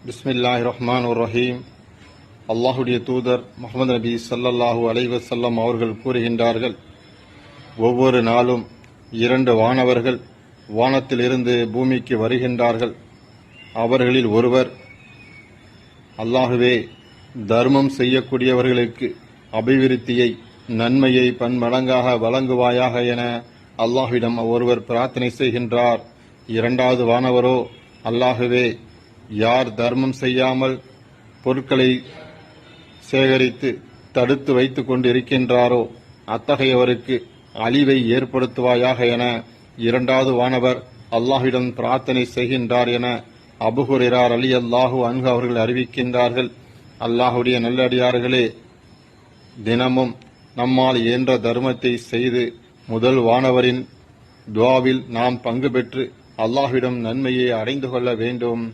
பிஸ்மில்லாஹிர் ரஹ்மானிர் ரஹீம். அல்லாஹுடைய தூதர் முஹம்மது நபி ஸல்லல்லாஹு அலைஹி வஸல்லம் அவர்கள் கூறுகின்றார்கள், ஒவ்வொரு நாளும் 2 வானவர்கள் வானத்திலிருந்து பூமிக்கு வருகின்றார்கள். அவர்களில் ஒருவர், அல்லாஹுவே, தர்மம் செய்யக்கூடியவர்களுக்கு அபிவிருத்தியை, நன்மையை பன்மடங்காக வழங்குவாயாக என அல்லாஹ்விடம் ஒருவர் பிரார்த்தனை செய்கின்றார். 2வது வானவரோ, அல்லாஹுவே, யார் தர்மம் செய்யாமல் பொருட்களை சேகரித்து தடுத்து வைத்துக் கொண்டிருக்கின்றாரோ அத்தகையவருக்கு அழிவை ஏற்படுத்துவாயாக என 2வது வானவர் அல்லாஹ்விடம் பிரார்த்தனை செய்கின்றார் என அபூ ஹுரைரா ரலியல்லாஹு அன்ஹு அவர்கள் அறிவிக்கின்றார்கள். அல்லாஹ்வுடைய நல்லடியார்களே, தினமும் நம்மால் இயன்ற தர்மத்தை செய்து முதல் வானவரின் துஆவில் நாம் பங்கு பெற்று அல்லாஹ்விடம் நன்மையை அடைந்து கொள்ள வேண்டும்.